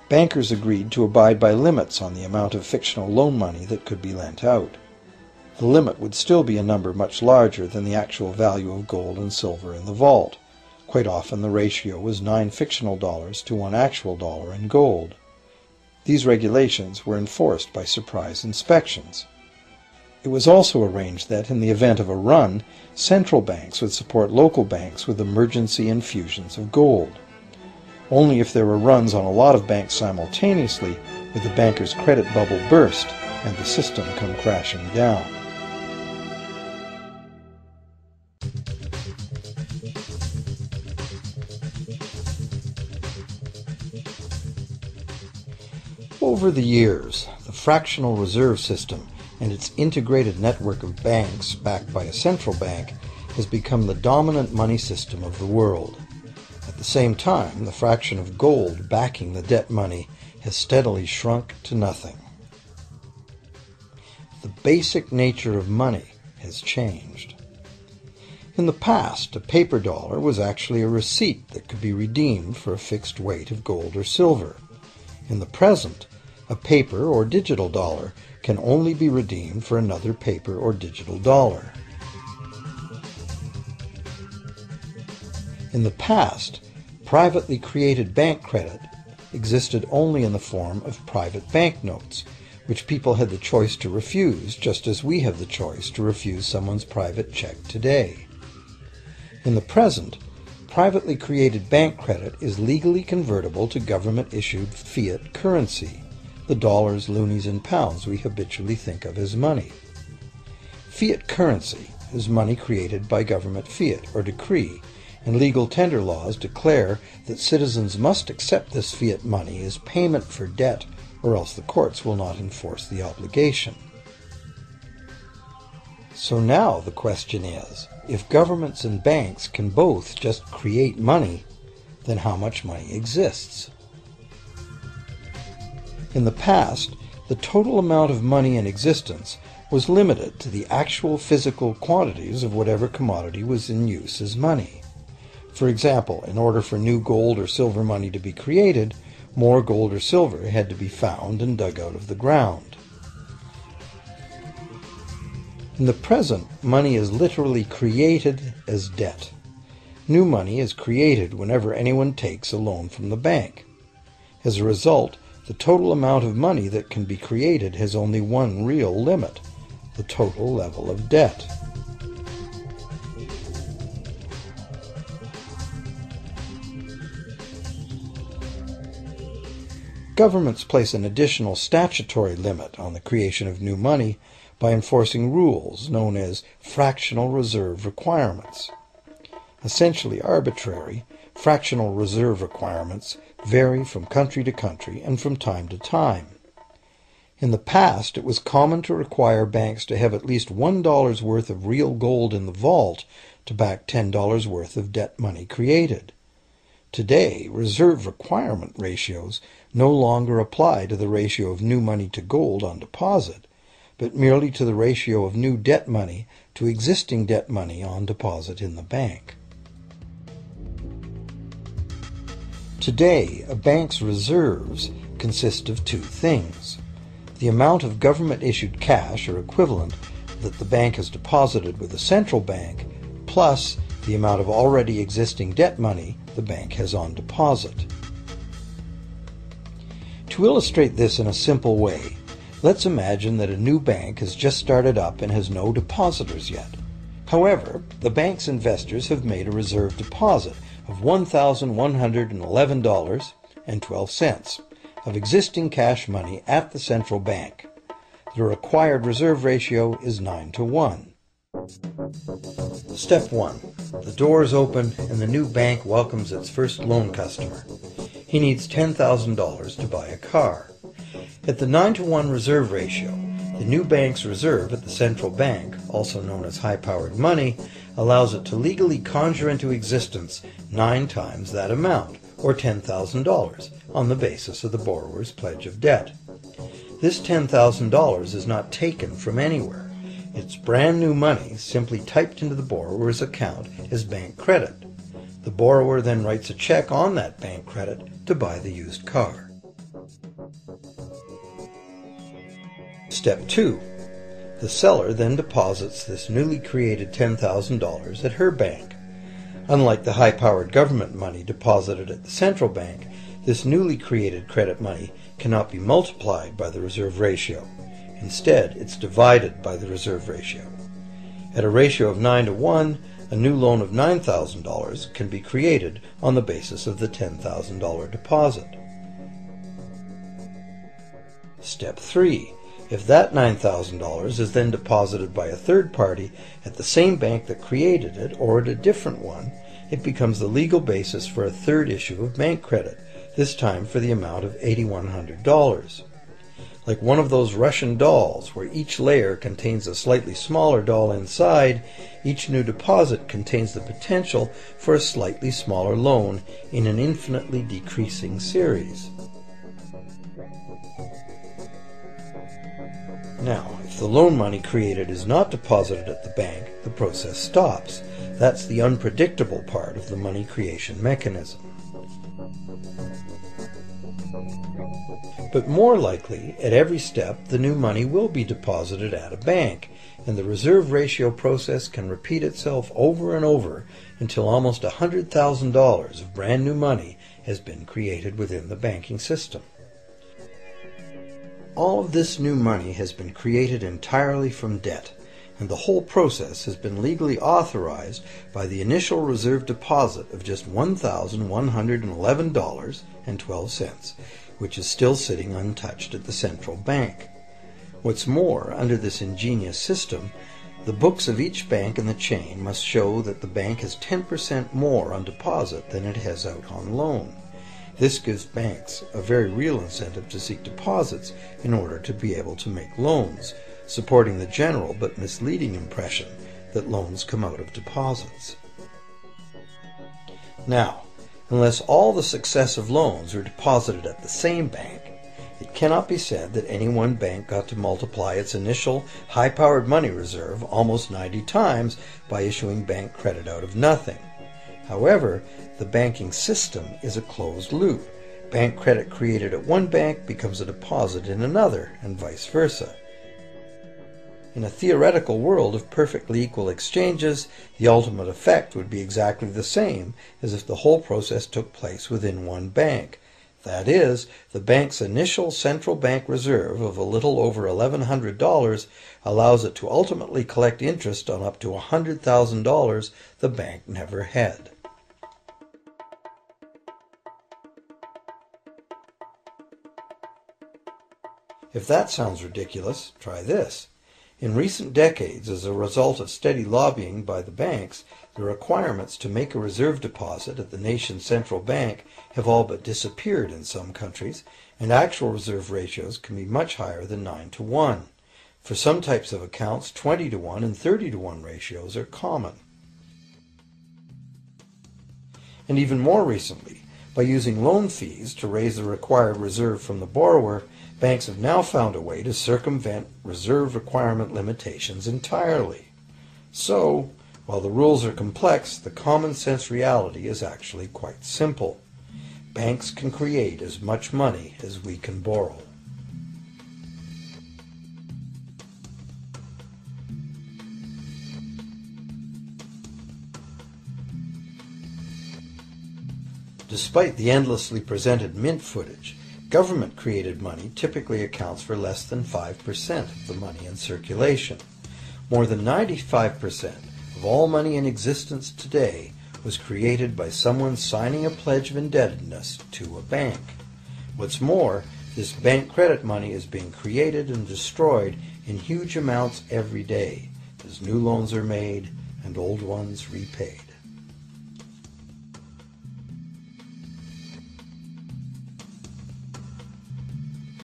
Bankers agreed to abide by limits on the amount of fictional loan money that could be lent out. The limit would still be a number much larger than the actual value of gold and silver in the vault. Quite often the ratio was 9 fictional dollars to 1 actual dollar in gold. These regulations were enforced by surprise inspections. It was also arranged that, in the event of a run, central banks would support local banks with emergency infusions of gold. Only if there were runs on a lot of banks simultaneously would the banker's credit bubble burst and the system come crashing down. Over the years, the fractional reserve system and its integrated network of banks backed by a central bank has become the dominant money system of the world. At the same time, the fraction of gold backing the debt money has steadily shrunk to nothing. The basic nature of money has changed. In the past, a paper dollar was actually a receipt that could be redeemed for a fixed weight of gold or silver. In the present, a paper or digital dollar can only be redeemed for another paper or digital dollar. In the past, privately created bank credit existed only in the form of private banknotes, which people had the choice to refuse, just as we have the choice to refuse someone's private check today. In the present, privately created bank credit is legally convertible to government-issued fiat currency, the dollars, loonies, and pounds we habitually think of as money. Fiat currency is money created by government fiat or decree, and legal tender laws declare that citizens must accept this fiat money as payment for debt, or else the courts will not enforce the obligation. So now the question is, if governments and banks can both just create money, then how much money exists? In the past, the total amount of money in existence was limited to the actual physical quantities of whatever commodity was in use as money. For example, in order for new gold or silver money to be created, more gold or silver had to be found and dug out of the ground. In the present, money is literally created as debt. New money is created whenever anyone takes a loan from the bank. As a result, the total amount of money that can be created has only one real limit: the total level of debt. Governments place an additional statutory limit on the creation of new money by enforcing rules known as fractional reserve requirements. Essentially arbitrary, fractional reserve requirements vary from country to country and from time to time. In the past, it was common to require banks to have at least $1 worth of real gold in the vault to back $10 worth of debt money created. Today, reserve requirement ratios no longer apply to the ratio of new money to gold on deposit, but merely to the ratio of new debt money to existing debt money on deposit in the bank. Today, a bank's reserves consist of two things: the amount of government-issued cash or equivalent that the bank has deposited with the central bank, plus the amount of already existing debt money the bank has on deposit. To illustrate this in a simple way, let's imagine that a new bank has just started up and has no depositors yet. However, the bank's investors have made a reserve deposit of $1,111.12 of existing cash money at the central bank. The required reserve ratio is 9-to-1. Step 1. The doors open and the new bank welcomes its first loan customer. He needs $10,000 to buy a car. At the 9-to-1 reserve ratio, the new bank's reserve at the central bank, also known as high-powered money, allows it to legally conjure into existence 9 times that amount, or $10,000, on the basis of the borrower's pledge of debt. This $10,000 is not taken from anywhere. It's brand new money simply typed into the borrower's account as bank credit. The borrower then writes a check on that bank credit to buy the used car. Step 2. The seller then deposits this newly created $10,000 at her bank. Unlike the high-powered government money deposited at the central bank, this newly created credit money cannot be multiplied by the reserve ratio. Instead, it's divided by the reserve ratio. At a ratio of 9 to 1, a new loan of $9,000 can be created on the basis of the $10,000 deposit. Step 3. If that $9,000 is then deposited by a third party at the same bank that created it or at a different one, it becomes the legal basis for a third issue of bank credit, this time for the amount of $8,100. Like one of those Russian dolls where each layer contains a slightly smaller doll inside, each new deposit contains the potential for a slightly smaller loan in an infinitely decreasing series. Now, if the loan money created is not deposited at the bank, the process stops. That's the unpredictable part of the money creation mechanism. But more likely, at every step, the new money will be deposited at a bank, and the reserve ratio process can repeat itself over and over until almost $100,000 of brand new money has been created within the banking system. All of this new money has been created entirely from debt, and the whole process has been legally authorized by the initial reserve deposit of just $1,111.12, which is still sitting untouched at the central bank. What's more, under this ingenious system, the books of each bank in the chain must show that the bank has 10% more on deposit than it has out on loan. This gives banks a very real incentive to seek deposits in order to be able to make loans, supporting the general but misleading impression that loans come out of deposits. Now, unless all the successive loans are deposited at the same bank, it cannot be said that any one bank got to multiply its initial high-powered money reserve almost 90 times by issuing bank credit out of nothing. However, the banking system is a closed loop. Bank credit created at one bank becomes a deposit in another, and vice versa. In a theoretical world of perfectly equal exchanges, the ultimate effect would be exactly the same as if the whole process took place within one bank. That is, the bank's initial central bank reserve of a little over $1,100 allows it to ultimately collect interest on up to $100,000 the bank never had. If that sounds ridiculous, try this. In recent decades, as a result of steady lobbying by the banks, the requirements to make a reserve deposit at the nation's central bank have all but disappeared in some countries, and actual reserve ratios can be much higher than 9 to 1. For some types of accounts, 20 to 1 and 30 to 1 ratios are common. And even more recently, by using loan fees to raise the required reserve from the borrower, banks have now found a way to circumvent reserve requirement limitations entirely. So, while the rules are complex, the common sense reality is actually quite simple. Banks can create as much money as we can borrow. Despite the endlessly presented mint footage, government-created money typically accounts for less than 5% of the money in circulation. More than 95% of all money in existence today was created by someone signing a pledge of indebtedness to a bank. What's more, this bank credit money is being created and destroyed in huge amounts every day, as new loans are made and old ones repaid.